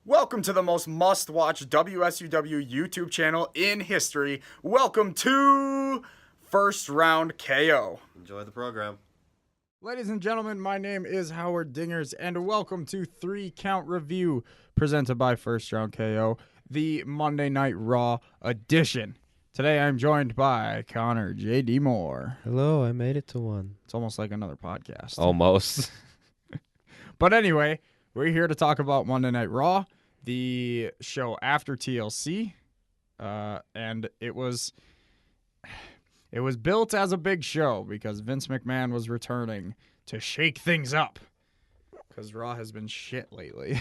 Welcome to the most must-watch WSUW YouTube channel in history. Welcome to First Round KO. Enjoy the program. Ladies and gentlemen, my name is Howard Dingers, and welcome to 3 Count Review, presented by First Round KO, the Monday Night Raw edition. Today I'm joined by Connor J.D. Moore. Hello, I made it to one. It's almost like another podcast. Almost. But anyway, we're here to talk about Monday Night Raw, the show after TLC, and it was built as a big show because Vince McMahon was returning to shake things up because Raw has been shit lately.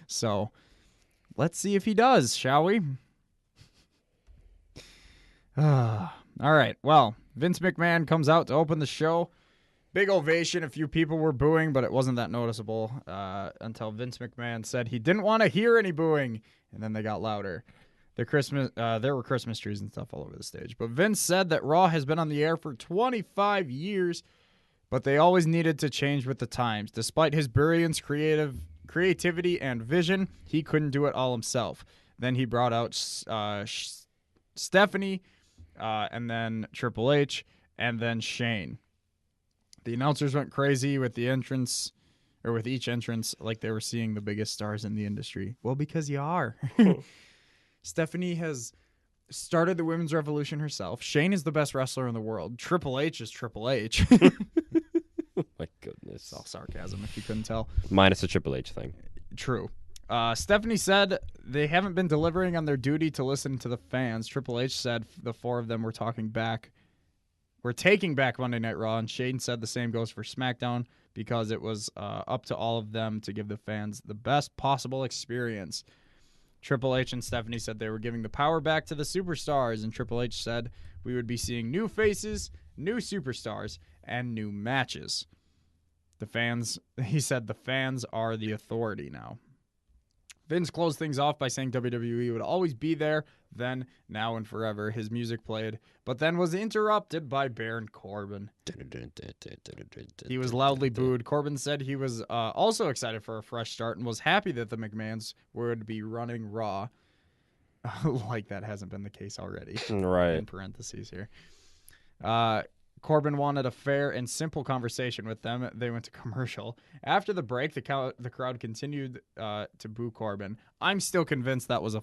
So let's see if he does, shall we? All right, well, Vince McMahon comes out to open the show. Big ovation. A few people were booing, but it wasn't that noticeable until Vince McMahon said he didn't want to hear any booing, and then they got louder. There were Christmas trees and stuff all over the stage. But Vince said that Raw has been on the air for 25 years, but they always needed to change with the times. Despite his brilliance, creativity, and vision, he couldn't do it all himself. Then he brought out Stephanie, and then Triple H, and then Shane. The announcers went crazy with the entrance, or with each entrance, like they were seeing the biggest stars in the industry. Well, because you are. Stephanie has started the women's revolution herself. Shane is the best wrestler in the world. Triple H is Triple H. Oh my goodness. It's all sarcasm, if you couldn't tell. Minus the Triple H thing. True. Stephanie said they haven't been delivering on their duty to listen to the fans. Triple H said the four of them were taking back Monday Night Raw, and Shane said the same goes for SmackDown because it was up to all of them to give the fans the best possible experience. Triple H and Stephanie said they were giving the power back to the superstars, and Triple H said we would be seeing new faces, new superstars, and new matches. He said the fans are the authority now. Vince closed things off by saying WWE would always be there, then, now, and forever. His music played, but then was interrupted by Baron Corbin. He was loudly booed. Corbin said he was also excited for a fresh start and was happy that the McMahons would be running Raw. Like that hasn't been the case already. Right. In parentheses here. Corbin wanted a fair and simple conversation with them. They went to commercial. After the break, the crowd continued to boo Corbin. I'm still convinced that was a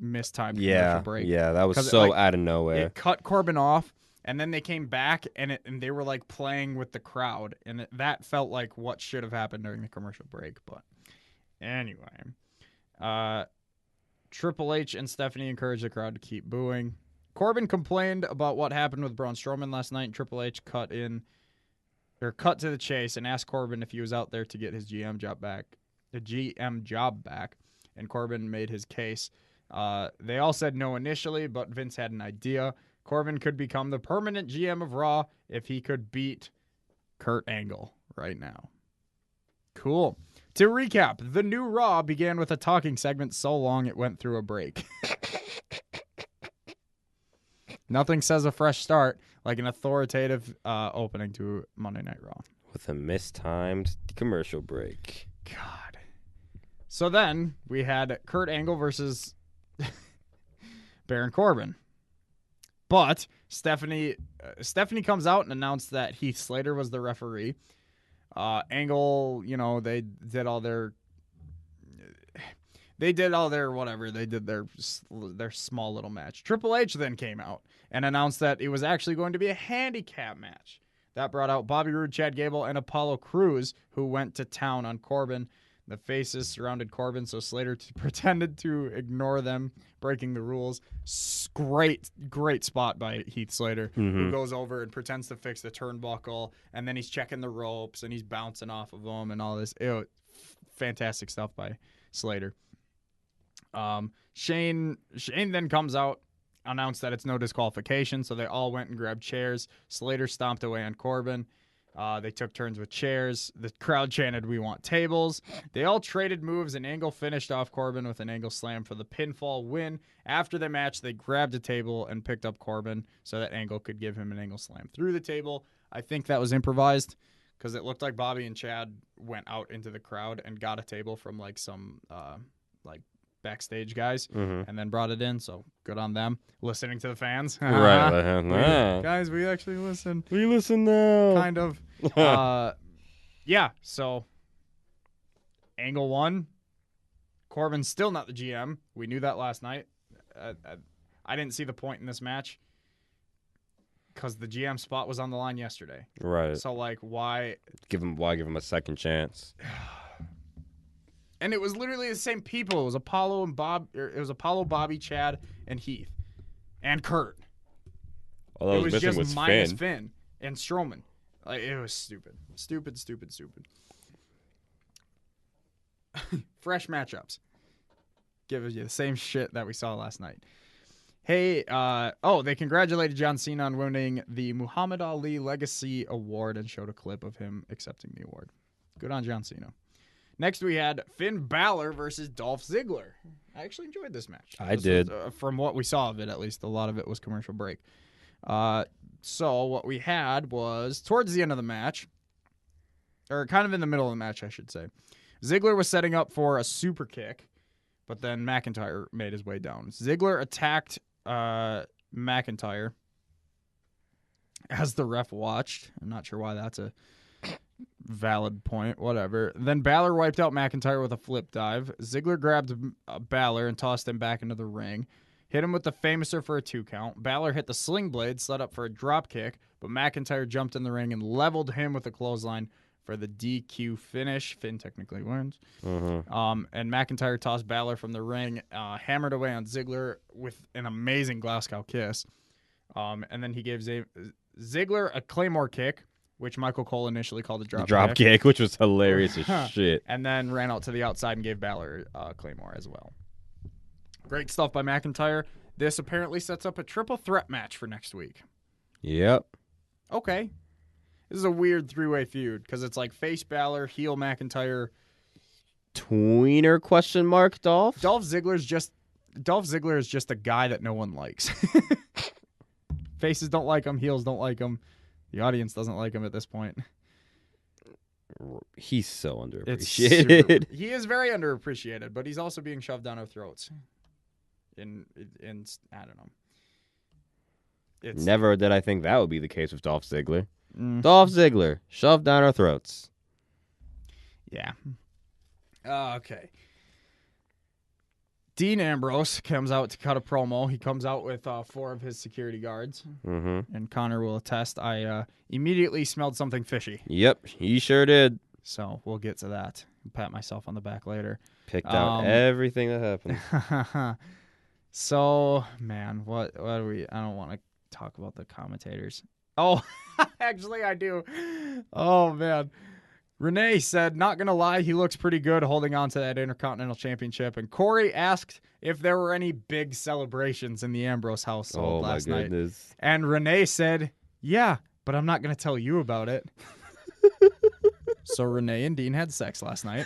mistimed commercial break. Yeah, that was so out of nowhere. It cut Corbin off, and then they came back, and they were like playing with the crowd, and that felt like what should have happened during the commercial break. But anyway, Triple H and Stephanie encouraged the crowd to keep booing. Corbin complained about what happened with Braun Strowman last night, and Triple H cut to the chase and asked Corbin if he was out there to get his GM job back, and Corbin made his case. They all said no initially, but Vince had an idea. Corbin could become the permanent GM of Raw if he could beat Kurt Angle right now. Cool. To recap, the new Raw began with a talking segment so long it went through a break. Nothing says a fresh start like an authoritative opening to Monday Night Raw. With a mistimed commercial break. God. So then we had Kurt Angle versus Baron Corbin. But Stephanie comes out and announced that Heath Slater was the referee. Angle, they did all their whatever. They did their small little match. Triple H then came out and announced that it was actually going to be a handicap match. That brought out Bobby Roode, Chad Gable, and Apollo Crews, who went to town on Corbin. The faces surrounded Corbin, so Slater pretended to ignore them, breaking the rules. Great spot by Heath Slater, who goes over and pretends to fix the turnbuckle, and then he's checking the ropes, and he's bouncing off of them and all this. Fantastic stuff by Slater. Shane then comes out, announced that it's no disqualification, so they all went and grabbed chairs. Slater stomped away on Corbin. They took turns with chairs. The crowd chanted, "We want tables." They all traded moves, and Angle finished off Corbin with an Angle slam for the pinfall win. After the match, they grabbed a table and picked up Corbin so that Angle could give him an Angle slam through the table. I think that was improvised. because it looked like Bobby and Chad went out into the crowd and got a table from like some like backstage guys and then brought it in. So good on them listening to the fans. Right. Guys, we actually listen. We listen now. Kind of. Yeah. So Angle 1. Corbin's still not the GM. We knew that last night. I didn't see the point in this match because the GM spot was on the line yesterday. Right. So like, why give him a second chance? And it was literally the same people. It was Apollo and Bobby, Chad, and Heath, and Kurt. All that it was missing just was minus Finn. Finn and Strowman. Like, it was stupid. Fresh matchups. Give you the same shit that we saw last night. Hey, they congratulated John Cena on winning the Muhammad Ali Legacy Award and showed a clip of him accepting the award. Good on John Cena. Next, we had Finn Balor versus Dolph Ziggler. I actually enjoyed this match. I did. From what we saw of it, at least, a lot of it was commercial break. So what we had was, towards the end of the match, or kind of in the middle of the match, I should say, Ziggler was setting up for a super kick, but then McIntyre made his way down. Ziggler attacked McIntyre as the ref watched. I'm not sure why that's a valid point, whatever. Then Balor wiped out McIntyre with a flip dive. Ziggler grabbed Balor and tossed him back into the ring. Hit him with the Famouser for a 2 count. Balor hit the Sling Blade, set up for a drop kick, but McIntyre jumped in the ring and leveled him with a clothesline for the DQ finish. Finn technically wins. And McIntyre tossed Balor from the ring, hammered away on Ziggler with an amazing Glasgow kiss. And then he gave Ziggler a Claymore kick, which Michael Cole initially called a drop kick, which was hilarious as shit. And then ran out to the outside and gave Balor Claymore as well. Great stuff by McIntyre. This apparently sets up a triple threat match for next week. Yep. Okay. This is a weird 3-way feud because it's like face Balor, heel McIntyre. Tweener question mark Dolph? Dolph Ziggler is just a guy that no one likes. Faces don't like him, heels don't like him. The audience doesn't like him at this point. He's so underappreciated. He is very underappreciated, but he's also being shoved down our throats. In I don't know. Never did I think that would be the case with Dolph Ziggler. Dolph Ziggler, shoved down our throats. Yeah. Okay. Dean Ambrose comes out to cut a promo. He comes out with 4 of his security guards. And Connor will attest, I immediately smelled something fishy. Yep, he sure did. So we'll get to that. I'll pat myself on the back later. Picked out everything that happened. So, man, what do we... I don't want to talk about the commentators. Oh, actually, I do. Oh, man. Renee said, not going to lie, he looks pretty good holding on to that Intercontinental Championship. And Corey asked if there were any big celebrations in the Ambrose household last night. And Renee said, yeah, but I'm not going to tell you about it. So Renee and Dean had sex last night.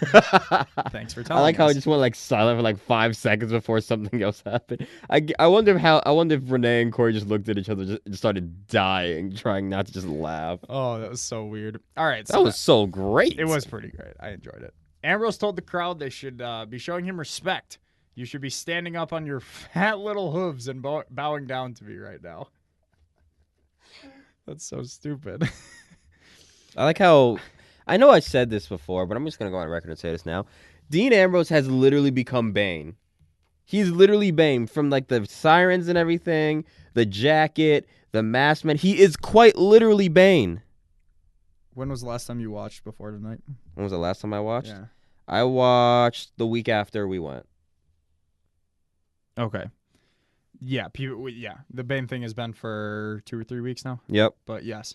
Thanks for telling us. I like how it just went like silent for like 5 seconds before something else happened. I wonder if Renee and Corey just looked at each other, just started dying, trying not to just laugh. Oh, that was so weird. All right, so that was so great. It was pretty great. I enjoyed it. Ambrose told the crowd they should be showing him respect. You should be standing up on your fat little hooves and bowing down to me right now. That's so stupid. I like how... I know I said this before, but I'm just going to go on record and say this now. Dean Ambrose has literally become Bane. He's literally Bane from like the sirens and everything, the jacket, the mask man. He is quite literally Bane. When was the last time you watched Before Tonight? When was the last time I watched? Yeah. I watched the week after we went. Okay. Yeah, the Bane thing has been for 2 or 3 weeks now. Yep. But yes,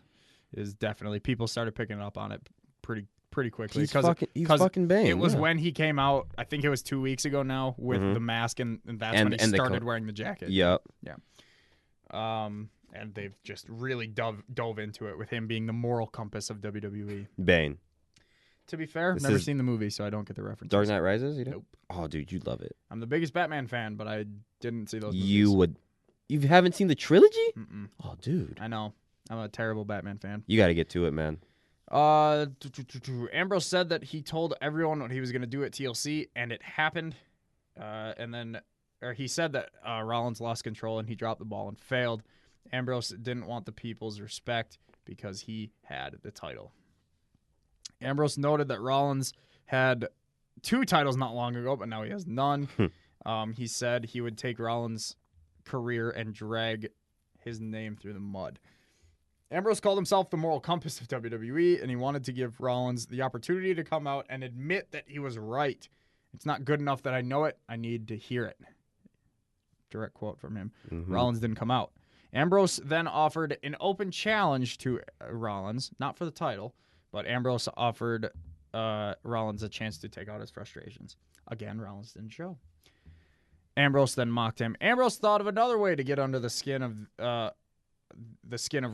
is definitely people started picking up on it pretty quickly. He's fucking Bane. It was when he came out, I think it was 2 weeks ago now, with the mask, and that's when he started wearing the jacket. Yep. Yeah. And they've just really dove into it with him being the moral compass of WWE. Bane. To be fair, I've never seen the movie, so I don't get the references. Dark Knight Rises? You Nope. Oh, dude, you'd love it. I'm the biggest Batman fan, but I didn't see those movies. You would. You haven't seen the trilogy? Mm-mm. Oh, dude. I know. I'm a terrible Batman fan. You got to get to it, man. Ambrose said that he told everyone what he was going to do at TLC, and it happened. He said that Rollins lost control and he dropped the ball and failed. Ambrose didn't want the people's respect because he had the title. Ambrose noted that Rollins had 2 titles not long ago, but now he has none. He said he would take Rollins' career and drag his name through the mud. Ambrose called himself the moral compass of WWE, and he wanted to give Rollins the opportunity to come out and admit that he was right. It's not good enough that I know it. I need to hear it. Direct quote from him. Rollins didn't come out. Ambrose then offered an open challenge to Rollins, not for the title, but Ambrose offered Rollins a chance to take out his frustrations. Again, Rollins didn't show. Ambrose then mocked him. Ambrose thought of another way to get under the skin of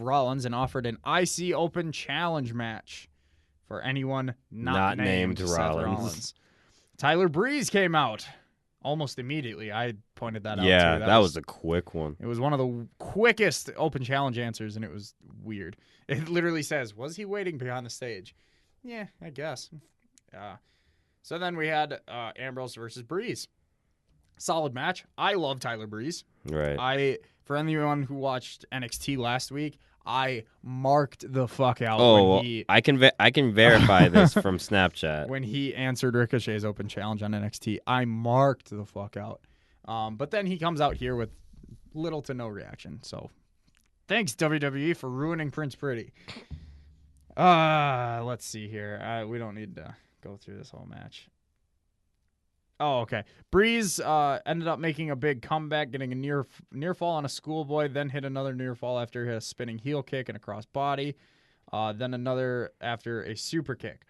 Rollins and offered an IC Open Challenge match for anyone not named Seth Rollins. Tyler Breeze came out almost immediately. I pointed that out. Yeah, that was a quick one. It was one of the quickest Open Challenge answers, and it was weird. It literally says, was he waiting behind the stage? Yeah, I guess. So then we had Ambrose versus Breeze. Solid match. I love Tyler Breeze. Right. For anyone who watched NXT last week, I marked the fuck out when he... I can verify this from Snapchat. When he answered Ricochet's Open Challenge on NXT, I marked the fuck out. But then he comes out here with little to no reaction. So thanks, WWE, for ruining Prince Pretty. Let's see here. We don't need to go through this whole match. Oh, okay. Breeze ended up making a big comeback, getting a near fall on a schoolboy, then hit another near fall after he hit a spinning heel kick and a cross body, then another after a super kick.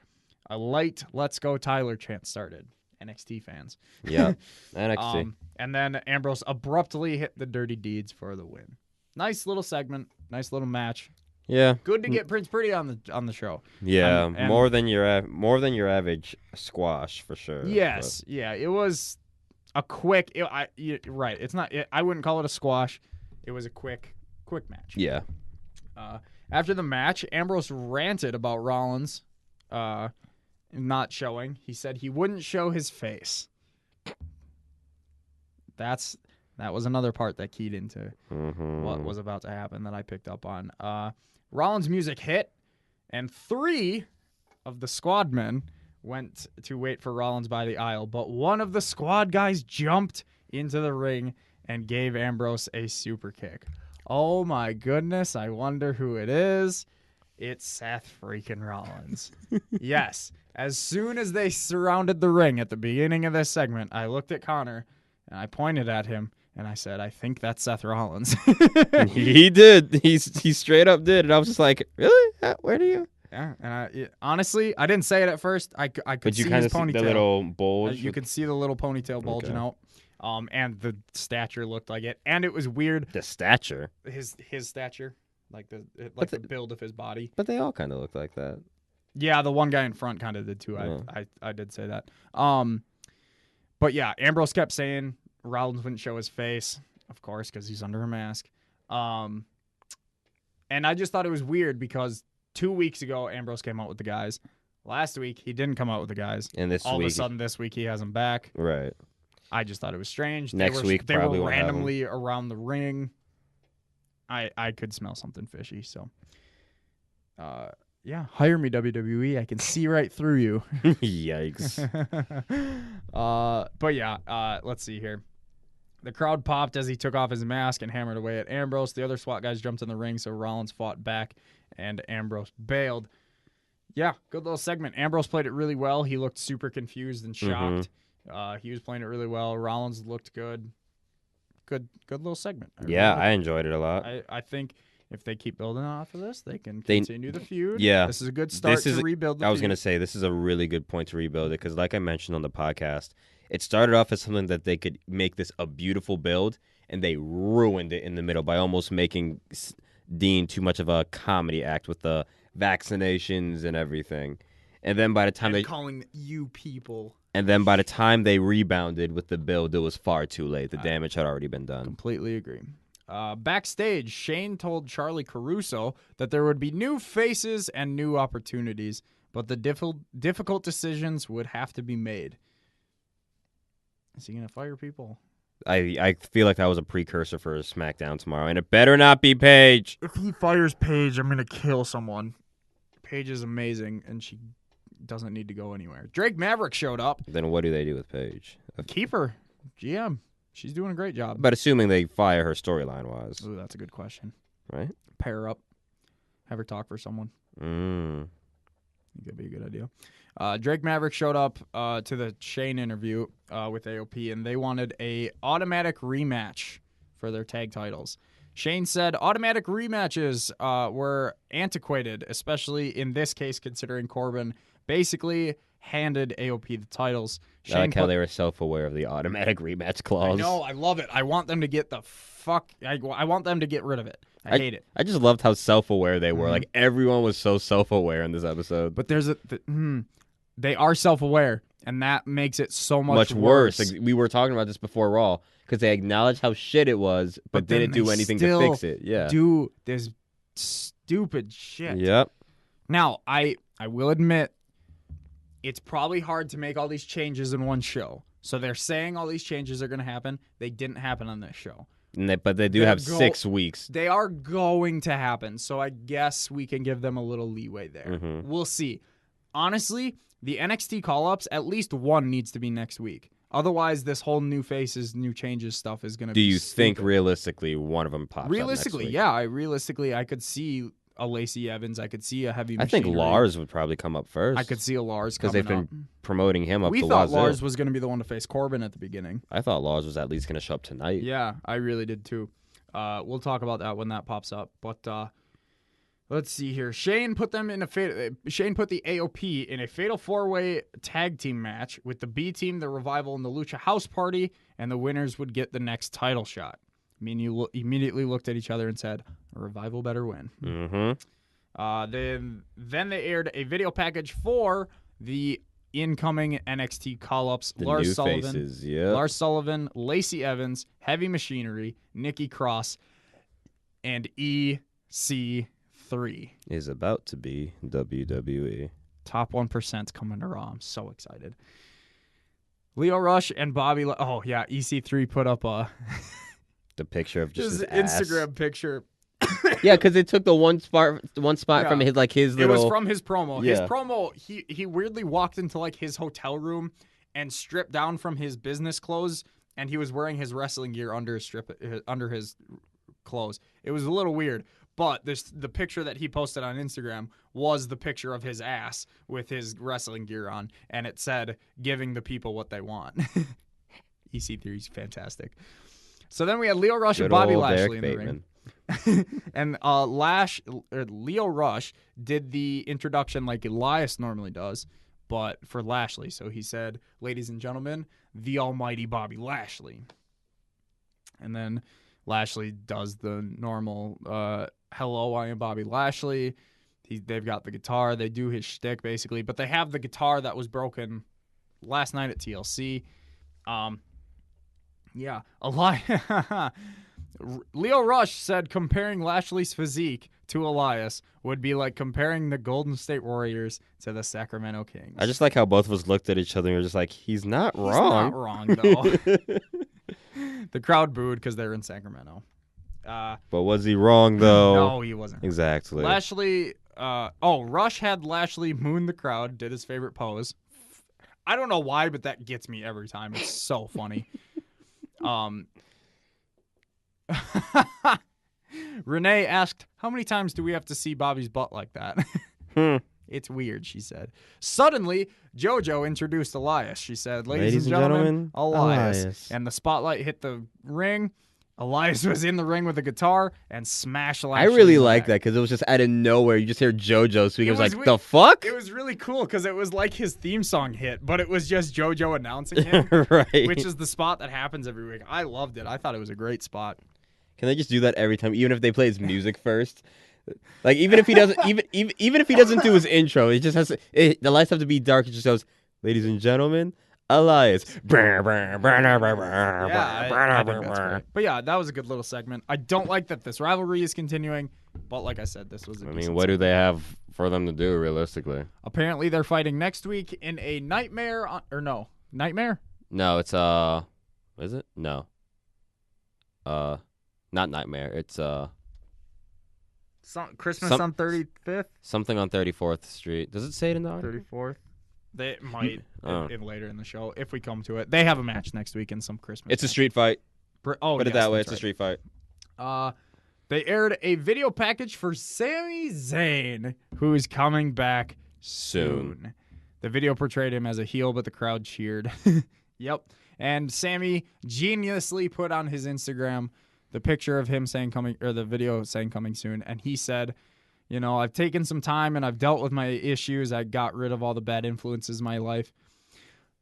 A light "Let's Go Tyler" chant started. NXT fans. Yeah, NXT. And then Ambrose abruptly hit the Dirty Deeds for the win. Nice little segment. Nice little match. Yeah. Good to get Prince Pretty on the show. Yeah, and more than your average squash for sure. Yes, but. Yeah, it was a quick. Right, it's not. I wouldn't call it a squash. It was a quick match. Yeah. After the match, Ambrose ranted about Rollins not showing. He said he wouldn't show his face. That was another part that keyed into what was about to happen that I picked up on. Rollins' music hit, and 3 of the squad men went to wait for Rollins by the aisle, but one of the squad guys jumped into the ring and gave Ambrose a super kick. Oh my goodness, I wonder who it is. It's Seth freaking Rollins. Yes, as soon as they surrounded the ring at the beginning of this segment, I looked at Connor and I pointed at him. And I said, I think that's Seth Rollins. He did. He straight up did. And I was just like, really? Where do you? Yeah. And honestly, I didn't say it at first. I could see his ponytail. The little bulge. You could see the little ponytail bulging out. And the stature looked like it. And it was weird. The stature? His stature. Like the build of his body. But they all kind of looked like that. Yeah, the one guy in front kind of did too. Yeah. I did say that. But yeah, Ambrose kept saying Rollins wouldn't show his face, of course, because he's under a mask. And I just thought it was weird because 2 weeks ago, Ambrose came out with the guys. Last week, he didn't come out with the guys. And all of a sudden, this week, he has them back. Right. I just thought it was strange. Next week, they probably were randomly around the ring. I could smell something fishy. So, yeah, hire me, WWE. I can see right through you. Yikes. But yeah, let's see here. The crowd popped as he took off his mask and hammered away at Ambrose. The other SWAT guys jumped in the ring, so Rollins fought back, and Ambrose bailed. Yeah, good little segment. Ambrose played it really well. He looked super confused and shocked. He was playing it really well. Rollins looked good. Good little segment. I enjoyed it a lot. I think if they keep building off of this, they can continue the feud. Yeah. This is a good start to rebuild the feud. I was going to say, this is a really good point to rebuild it, because like I mentioned on the podcast, it started off as something that they could make this a beautiful build, and they ruined it in the middle by almost making Dean too much of a comedy act with the vaccinations and everything. And then by the time calling you people. And then by the time they rebounded with the build, it was far too late. The damage had already been done. Completely agree. Backstage, Shane told Charlie Caruso that there would be new faces and new opportunities, but the difficult decisions would have to be made. Is he going to fire people? I feel like that was a precursor for a SmackDown tomorrow, and it better not be Paige. If he fires Paige, I'm going to kill someone. Paige is amazing, and she doesn't need to go anywhere. Drake Maverick showed up. Then what do they do with Paige? Keep her. GM. She's doing a great job. But assuming they fire her storyline-wise. Ooh, that's a good question. Right? Pair her up. Have her talk for someone. That'd be a good idea. Drake Maverick showed up to the Shane interview with AOP, and they wanted a automatic rematch for their tag titles. Shane said automatic rematches were antiquated, especially in this case, considering Corbin basically handed AOP the titles. I like how they were self-aware of the automatic rematch clause. I know, I love it. I want them to get I want them to get rid of it. I hate it. I just loved how self-aware they were. Like, everyone was so self-aware in this episode. But there's they are self-aware, and that makes it so much worse. Like, we were talking about this before Raw, because they acknowledged how shit it was, but didn't do anything to fix it. Yeah. Do this stupid shit. Yep. Now, I will admit, it's probably hard to make all these changes in one show. So they're saying all these changes are going to happen. They didn't happen on this show. But they do have 6 weeks. They are going to happen, so I guess we can give them a little leeway there. We'll see. Honestly, the NXT call-ups, at least one needs to be next week. Otherwise, this whole new faces, new changes stuff is going to be Do you stupid. think realistically one of them pops Realistically, up next week? yeah. Realistically, I could see a Lacey Evans. I could see a Heavy Machinery. I think Lars would probably come up first. I could see a Lars because coming they've up. been promoting him up We the thought wazoo. Lars was going to be the one to face Corbin at the beginning. I thought Lars was at least going to show up tonight. Yeah, I really did too. We'll talk about that when that pops up. But let's see here. Shane put the AOP in a fatal 4-way tag team match with the B team, the Revival, and the Lucha House Party, and the winners would get the next title shot. I mean, you immediately looked at each other and said, "Revival better win." Then they aired a video package for the incoming NXT call-ups. Lars Sullivan, Lacey Evans, Heavy Machinery, Nikki Cross, and EC3 is about to be WWE. Top 1% coming to Raw. I'm so excited. Leo Rush and Bobby. Oh yeah, EC3 put up the picture of just his Instagram ass. picture. Yeah, because it took the one spot from his little. It was from his promo. Yeah. His promo. He weirdly walked into like his hotel room and stripped down from his business clothes, and he was wearing his wrestling gear under his clothes. It was a little weird, but the picture that he posted on Instagram was the picture of his ass with his wrestling gear on, and it said, "Giving the people what they want." EC3 is fantastic. So then we had Leo Rush and Bobby Lashley in the ring. And Leo Rush did the introduction like Elias normally does, but for Lashley. So he said, "Ladies and gentlemen, the almighty Bobby Lashley." And then Lashley does the normal, "Hello, I am Bobby Lashley." They've got the guitar. They do his shtick, basically. But they have the guitar that was broken last night at TLC. Yeah. Leo Rush said comparing Lashley's physique to Elias would be like comparing the Golden State Warriors to the Sacramento Kings. I just like how both of us looked at each other and were just like, he's not wrong. He's not wrong, though. The crowd booed because they're in Sacramento. But was he wrong, though? No, he wasn't. Exactly. Lashley, Rush had Lashley moon the crowd, did his favorite pose. I don't know why, but that gets me every time. It's so funny. Renee asked, "How many times do we have to see Bobby's butt like that?" It's weird, she said. Suddenly, JoJo introduced Elias. She said, Ladies and gentlemen, Elias. And the spotlight hit the ring. Elias was in the ring with a guitar and smashed Lashley. I really like that because it was just out of nowhere. You just hear JoJo speaking. It was like, the fuck? It was really cool because it was like his theme song hit, but it was just JoJo announcing him, right? Which is the spot that happens every week. I loved it. I thought it was a great spot. Can they just do that every time, even if they play his music first? Like even if he doesn't, even if he doesn't do his intro, it just has the lights have to be dark. It just goes, "Ladies and gentlemen, Elias. Yeah, I think that's great. But yeah, that was a good little segment. I don't like that this rivalry is continuing, but like I said, this was a I mean, decent what do segment. they have for them to do realistically? Apparently, they're fighting next week in a nightmare, Nightmare? No, it's is it? No. Not Nightmare. It's Christmas on 35th? something on 34th Street. Does it say it in the article? 34th? They might Oh. in later in the show if we come to it. They have a match next week in some Christmas. It's a street fight. Put Put it that way. It's a street fight. They aired a video package for Sami Zayn, who is coming back soon. The video portrayed him as a heel, but the crowd cheered. Yep. And Sami geniusly put on his Instagram the picture of him saying coming, or the video saying coming soon, and he said, you know, I've taken some time and I've dealt with my issues. I got rid of all the bad influences in my life.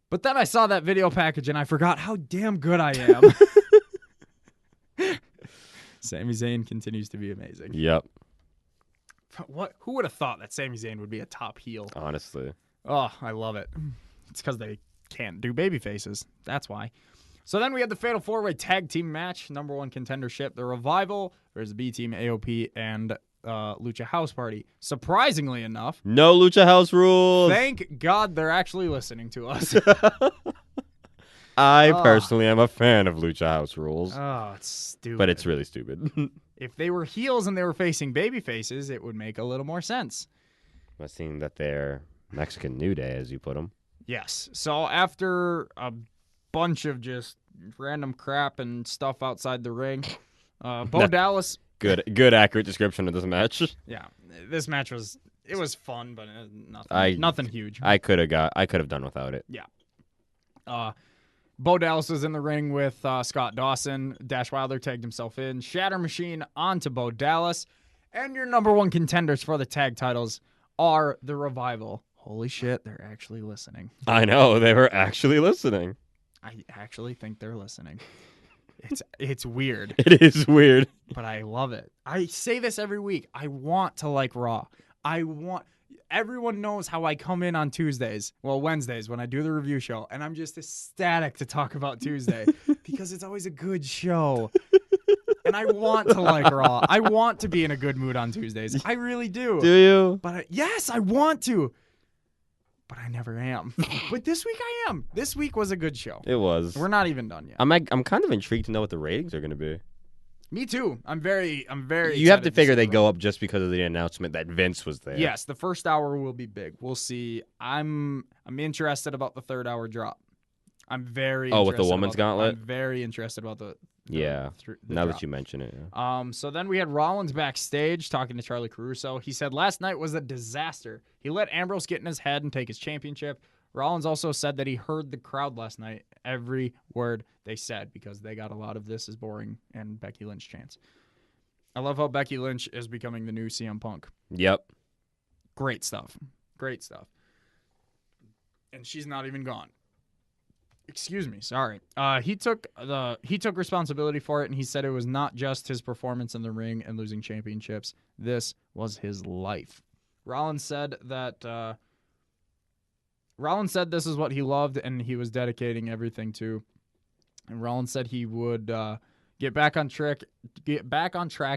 But then I saw that video package and I forgot how damn good I am. Sami Zayn continues to be amazing. Yep. Who would have thought that Sami Zayn would be a top heel? Honestly. Oh, I love it. It's because they can't do baby faces. That's why. So then we had the Fatal 4-Way Tag Team match. Number one contendership. The Revival versus the B-Team, AOP, and Lucha House Party. Surprisingly enough, No Lucha House rules. thank God they're actually listening to us. I personally am a fan of Lucha House rules, Oh, it's stupid. but it's really stupid. If they were heels and they were facing baby faces, it would make a little more sense. But seeing that they're Mexican New Day, as you put them. Yes. So after a bunch of just random crap and stuff outside the ring, Bo Dallas. Good, accurate description of this match. Yeah, this match was fun, but nothing huge. I could have done without it. Yeah. Bo Dallas was in the ring with Scott Dawson. Dash Wilder tagged himself in. Shatter Machine onto Bo Dallas. And your number one contenders for the tag titles are the Revival. Holy shit, they're actually listening. I know, they were actually listening. I actually think they're listening. It's weird, It is weird. but I love it. I say this every week. I want to like Raw. Everyone knows how I come in on Tuesdays, Wednesdays when I do the review show, and I'm just ecstatic to talk about Tuesday because it's always a good show. And I want to like Raw. I want to be in a good mood on Tuesdays. I really do. Do you? But yes, I want to. But I never am. But this week I am. This week was a good show. It was. We're not even done yet. I'm kind of intrigued to know what the ratings are going to be. Me too. I'm very. You have to excited figure see they the go up just because of the announcement that Vince was there. Yes, the first hour will be big. We'll see. I'm interested about the third hour drop. I'm very with the women's gauntlet? I'm very interested about the Yeah. the Now drop. that you mention it. Yeah. So then we had Rollins backstage talking to Charlie Caruso. He said last night was a disaster. He let Ambrose get in his head and take his championship. Rollins also said that he heard the crowd last night, every word they said, because they got a lot of "this is boring" and Becky Lynch chants. I love how Becky Lynch is becoming the new CM Punk. Yep. Great stuff. Great stuff. And she's not even gone. Excuse me. Sorry. He took responsibility for it, and he said it was not just his performance in the ring and losing championships. This was his life. Rollins said this is what he loved and he was dedicating everything to. And Rollins said he would get back on track,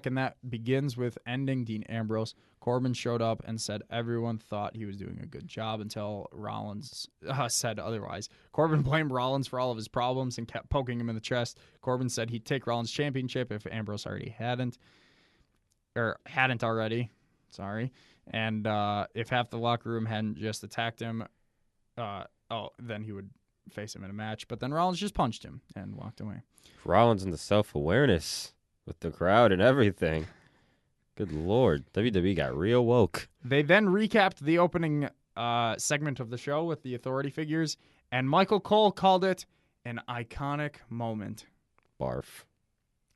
and that begins with ending Dean Ambrose. Corbin showed up and said everyone thought he was doing a good job until Rollins said otherwise. Corbin blamed Rollins for all of his problems and kept poking him in the chest. Corbin said he'd take Rollins' championship if Ambrose hadn't already. Sorry. And if half the locker room hadn't just attacked him, then he would face him in a match. But then Rollins just punched him and walked away. Rollins and the self-awareness with the crowd and everything. Good Lord. WWE got real woke. They then recapped the opening segment of the show with the authority figures, and Michael Cole called it an iconic moment. Barf.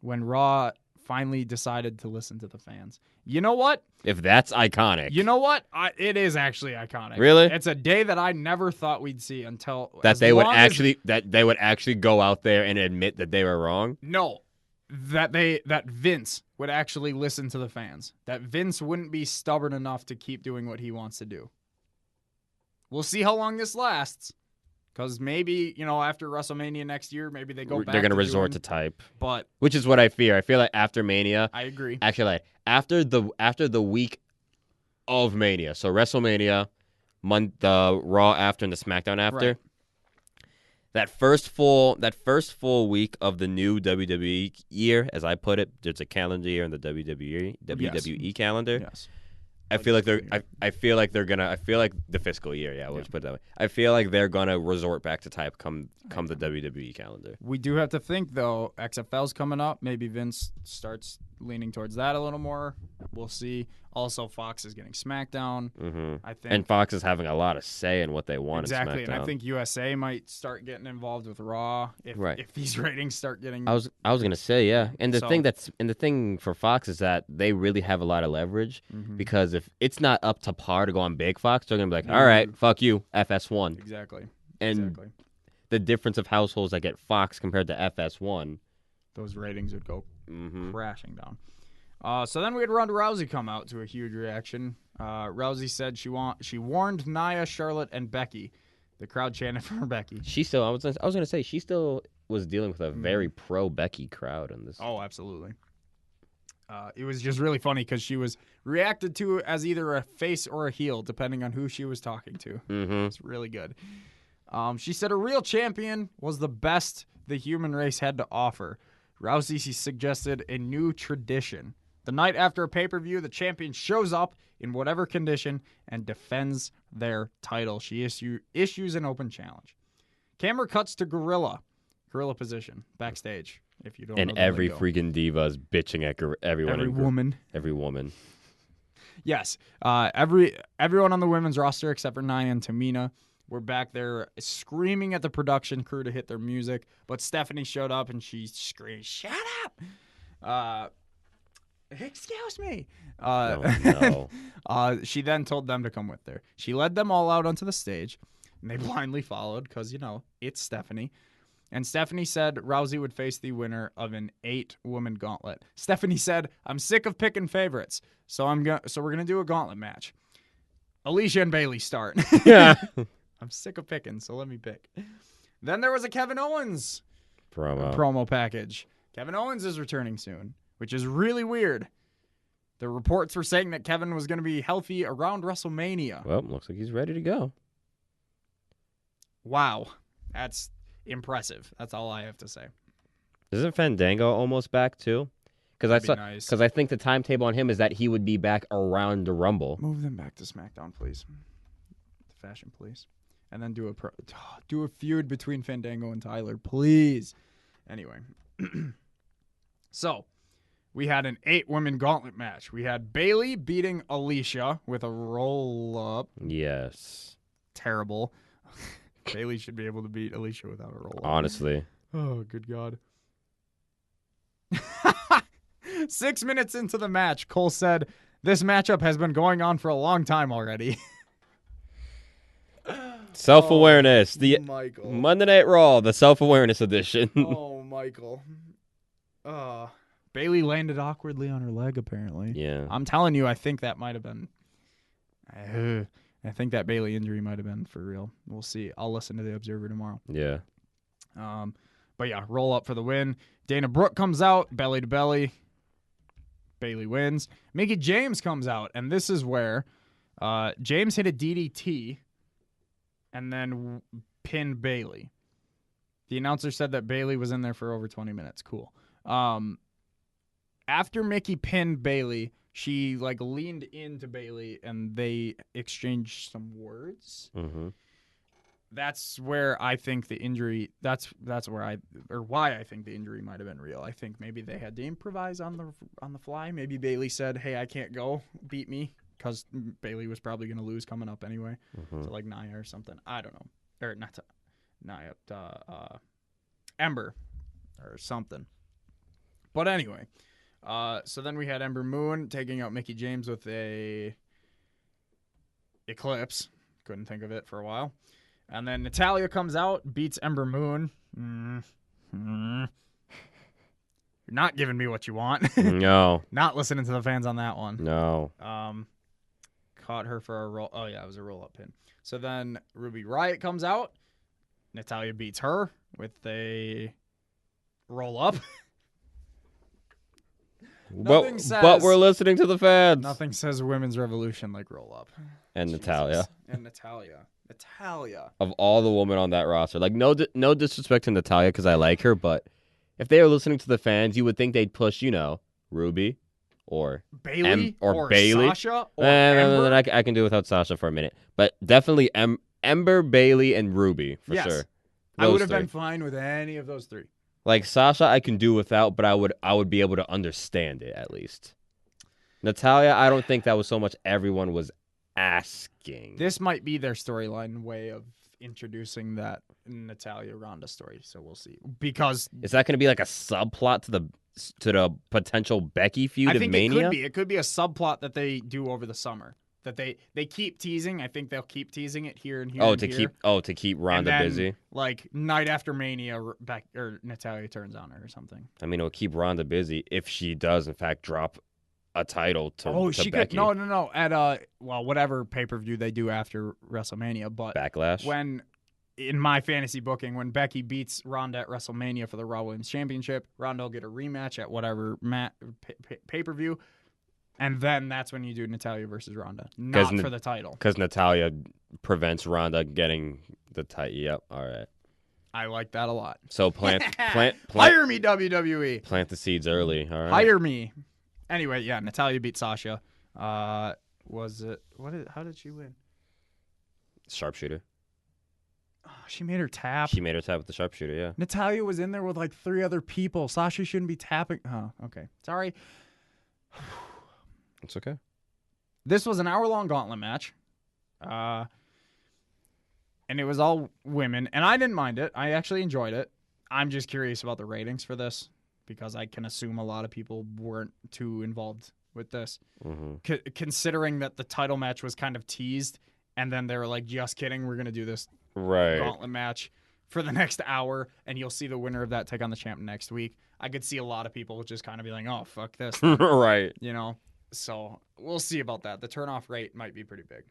When Raw finally decided to listen to the fans. You know what? If that's iconic. You know what? It is actually iconic. Really? It's a day that I never thought we'd see until that they would actually go out there and admit that they were wrong? No. That Vince would actually listen to the fans. That Vince wouldn't be stubborn enough to keep doing what he wants to do. We'll see how long this lasts. Because maybe, after WrestleMania next year, maybe they go back They're gonna to resort doing, to type, but which is what I fear. I feel like after Mania, I agree. actually, like, after the week of Mania, so WrestleMania, the Raw after and the SmackDown after. Right. That first full week of the new WWE year, as I put it, there's a calendar year in the WWE calendar. Yes. I feel like the fiscal year. Yeah, let's put it that way. I feel like they're gonna resort back to type come the WWE calendar. We do have to think, though, XFL's coming up. Maybe Vince starts leaning towards that a little more. We'll see. Also, Fox is getting SmackDown. Mm-hmm. I think. And Fox is having a lot of say in what they want. Exactly, in SmackDown. and I think USA might start getting involved with Raw if these ratings start getting. I was gonna say, yeah. And the So- thing for Fox is that they really have a lot of leverage because if it's not up to par to go on Big Fox, they're gonna be like, all right, fuck you, FS1. Exactly. And the difference of households that get Fox compared to FS1, those ratings would go crashing down. So then we had Ronda Rousey come out to a huge reaction. Rousey said she warned Nia, Charlotte, and Becky. The crowd chanted for Becky. I was gonna say she still was dealing with a very pro Becky crowd in this. Oh, absolutely. It was just really funny because she was reacted to as either a face or a heel, depending on who she was talking to. It's really good. She said a real champion was the best the human race had to offer. Rousey suggested a new tradition. The night after a pay-per-view, the champion shows up in whatever condition and defends their title. She issues an open challenge. Camera cuts to Gorilla position, backstage. If you don't And know the every lingo. freaking diva is bitching at everyone. Every woman. Every woman. Yes. Everyone on the women's roster except for Nia and Tamina were back there screaming at the production crew to hit their music. But Stephanie showed up and she screamed, "Shut up!" Excuse me. No. She then told them to come with her. She led them all out onto the stage, and they blindly followed because, it's Stephanie. And Stephanie said Rousey would face the winner of an 8-woman gauntlet. Stephanie said, "I'm sick of picking favorites, so we're gonna do a gauntlet match. Alicia and Bailey start." Yeah. I'm sick of picking, so let me pick. Then there was a Kevin Owens Promo. package. Kevin Owens is returning soon, which is really weird. The reports were saying that Kevin was going to be healthy around WrestleMania. Well, looks like he's ready to go. Wow. That's impressive. That's all I have to say. Isn't Fandango almost back too? Because Nice. I think the timetable on him is that he would be back around the Rumble. Move them back to SmackDown, please. The Fashion Police. And then do a feud between Fandango and Tyler, please. Anyway. So, we had an 8-woman gauntlet match. We had Bailey beating Alicia with a roll-up. Yes. Terrible. Bailey should be able to beat Alicia without a roll-up. Honestly. Oh, good God. 6 minutes into the match, Cole said, "This matchup has been going on for a long time already." Self-awareness. The Michael. Monday Night Raw, the self-awareness edition. Oh, Michael. Bailey landed awkwardly on her leg, apparently. Yeah. I'm telling you, I think that might have been... I think that Bailey injury might have been for real. We'll see. I'll listen to the Observer tomorrow. Yeah. But yeah, roll up for the win. Dana Brooke comes out, belly to belly. Bailey wins. Mickie James comes out, and this is where James hit a DDT and then pinned Bailey. The announcer said that Bailey was in there for over 20 minutes. Cool. After Mickie pinned Bailey, she leaned into Bailey and they exchanged some words. Mm-hmm. That's where I think the injury. That's why I think the injury might have been real. I think maybe they had to improvise on the fly. Maybe Bailey said, "Hey, I can't go. Beat me," because Bailey was probably going to lose coming up anyway. To Nia or something. I don't know. Or not to Nia, Ember or something. But anyway, so then we had Ember Moon taking out Mickie James with a Eclipse. Couldn't think of it for a while. And then Natalya comes out, beats Ember Moon. You're not giving me what you want. No. Not listening to the fans on that one. No. Caught her for a roll. Oh, yeah, it was a roll-up pin. So then Ruby Riott comes out. Natalya beats her with a roll-up. But we're listening to the fans. Nothing says women's revolution like roll-up. And Jesus. Natalya. And Natalya. Of all the women on that roster, like no disrespect to Natalya because I like her, but if they were listening to the fans, you would think they'd push, Ruby or Bailey or Bailey. Sasha or Ember. I can do without Sasha for a minute, but definitely Ember, Bailey, and Ruby for sure. I would have been fine with any of those three. Like Sasha, I can do without, but I would be able to understand it at least. Natalya, I don't think that was so much everyone was asking. This might be their storyline way of introducing that Natalya Ronda story, so we'll see. Because is that going to be like a subplot to the potential Becky feud of Mania? It could be a subplot that they do over the summer. That they keep teasing. I think they'll keep teasing it here and here. To keep Ronda and then, busy. Like night after Mania, Natalya turns on her or something. I mean, it'll keep Ronda busy if she does in fact drop a title to she Becky. could no at whatever pay-per-view they do after WrestleMania, but Backlash. When in my fantasy booking, when Becky beats Ronda at WrestleMania for the Raw Women's Championship, Ronda will get a rematch at whatever pay-per-view, and then that's when you do Natalya versus Ronda, not for the title. Because Natalya prevents Ronda getting the title. Yep. All right. I like that a lot. So plant. Hire me, WWE. Plant the seeds early. All right. Hire me. Anyway, yeah, Natalya beat Sasha. Was it how did she win? Sharpshooter. Oh, she made her tap. She made her tap with the sharpshooter, yeah. Natalya was in there with like 3 other people. Sasha shouldn't be tapping. Oh, okay. Sorry. It's okay. This was an hour-long gauntlet match. And it was all women, and I didn't mind it. I actually enjoyed it. I'm just curious about the ratings for this, because I can assume a lot of people weren't too involved with this. Mm-hmm. Considering that the title match was kind of teased, and then they were like, just kidding, we're going to do this gauntlet match for the next hour, and you'll see the winner of that take on the champ next week. I could see a lot of people just kind of be like, oh, fuck this. Right. So we'll see about that. The turnoff rate might be pretty big.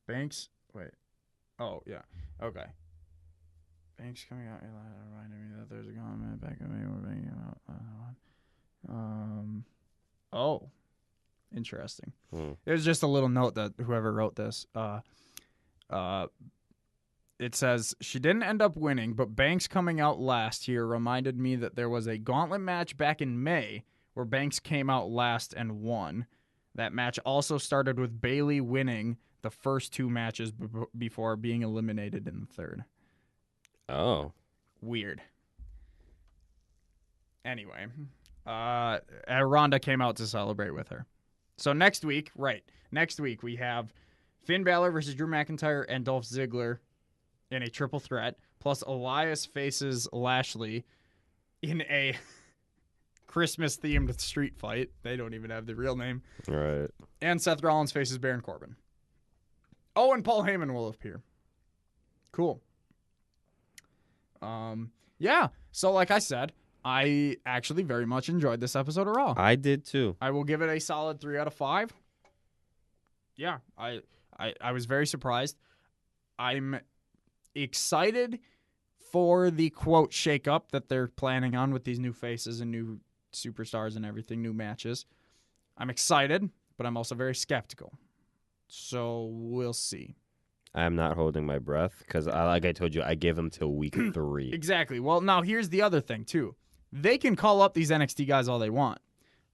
Banks, wait. Oh, yeah. Okay. Banks coming out reminded me that there's a comment back at me. We're banging out. Oh, interesting. There's just a little note that whoever wrote this, it says, she didn't end up winning, but Banks coming out last here reminded me that there was a gauntlet match back in May where Banks came out last and won. That match also started with Bailey winning the first 2 matches before being eliminated in the third. Oh. Weird. Anyway, Ronda came out to celebrate with her. So next week, we have Finn Balor versus Drew McIntyre and Dolph Ziggler in a triple threat, plus Elias faces Lashley in a Christmas-themed street fight. They don't even have the real name. Right. And Seth Rollins faces Baron Corbin. Oh, and Paul Heyman will appear. Cool. Yeah. So like I said, I actually very much enjoyed this episode of Raw. I did too. I will give it a solid 3 out of 5. Yeah, I was very surprised. I'm excited for the quote shake-up that they're planning on with these new faces and new superstars and everything, new matches. I'm excited, but I'm also very skeptical. So we'll see. I'm not holding my breath because, like I told you, I gave them till week 3. Exactly. Well, now here's the other thing, too. They can call up these NXT guys all they want.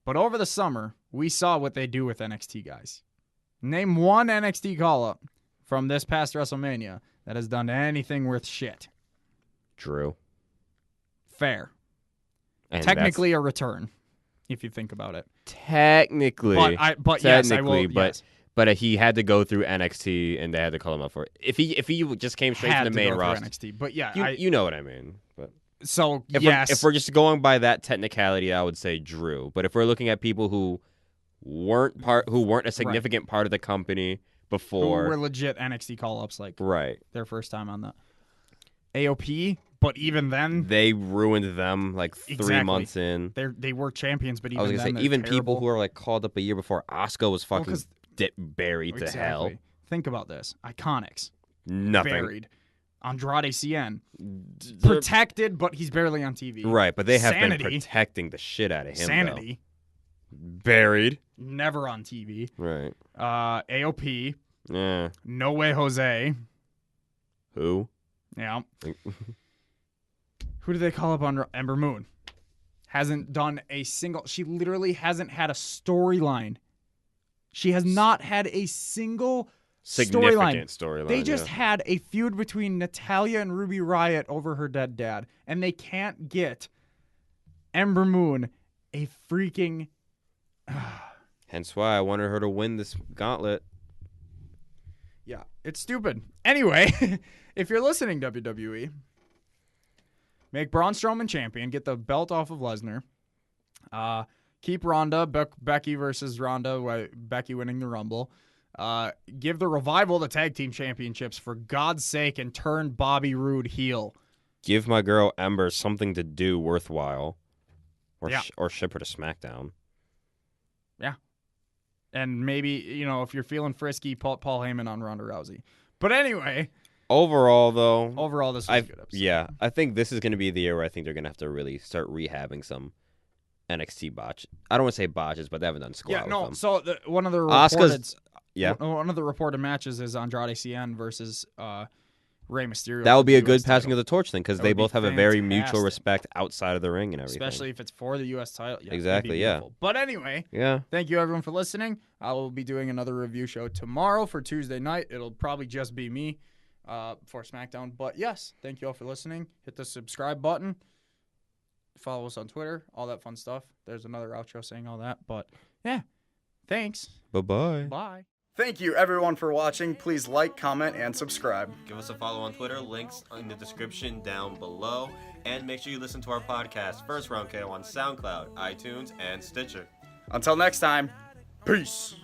But over the summer, we saw what they do with NXT guys. Name one NXT call-up from this past WrestleMania that has done anything worth shit. Drew. Fair. And technically a return, if you think about it. Technically. But yes, I will. But he had to go through NXT, and they had to call him up for it. If he just came straight to the main roster, NXT. But yeah, you know what I mean. But so if we're just going by that technicality, I would say Drew. But if we're looking at people who weren't a significant part of the company before, who were legit NXT call-ups, like their first time on the AOP. But even then, they ruined them like 3 months in. They were champions, but even I was gonna then, say even terrible. people who are like called up a year before Asuka was fucking buried to hell. Think about this. Iconics. Nothing. Buried. Andrade Cien. Protected, but he's barely on TV. Right, but they have Sanity. been protecting the shit out of him. Sanity. Though. Buried. Never on TV. Right. AOP. Yeah. No Way Jose. Who? Yeah. Who do they call up on Ember Moon? Hasn't done a single. She literally hasn't had a storyline. She has not had a single Significant storyline. They just had a feud between Natalya and Ruby Riott over her dead dad, and they can't get Ember Moon a freaking. Hence why I wanted her to win this gauntlet. Yeah, it's stupid. Anyway, if you're listening, WWE, make Braun Strowman champion, get the belt off of Lesnar. Keep Ronda, Becky versus Ronda, Becky winning the Rumble. Give the Revival the tag team championships for God's sake, and turn Bobby Roode heel. Give my girl Ember something to do worthwhile, or Yeah. or ship her to SmackDown. Yeah. And maybe, if you're feeling frisky, Paul Heyman on Ronda Rousey. But anyway. Overall, though. This was a good episode. Yeah, I think this is going to be the year where I think they're going to have to really start rehabbing some NXT botch. I don't want to say botches, but they haven't done squat Yeah, with no. them. So one of the reported, yeah, one of the reported matches is Andrade Cien versus Rey Mysterio. That would be a good US passing title. of the torch thing, because That they would be both have a very fantastic. mutual respect outside of the ring and everything. Especially if it's for the U.S. title. Yeah, Exactly, it'd be yeah. beautiful. But anyway, Yeah. thank you everyone for listening. I will be doing another review show tomorrow for Tuesday night. It'll probably just be me for SmackDown. But yes, thank you all for listening. Hit the subscribe button. Follow us on Twitter. All that fun stuff. There's another outro saying all that. But yeah, thanks. Bye-bye. Bye. Thank you everyone for watching. Please like, comment, and subscribe. Give us a follow on Twitter, links in the description down below. And make sure you listen to our podcast, First Round KO, on SoundCloud, iTunes, and Stitcher. Until next time, peace.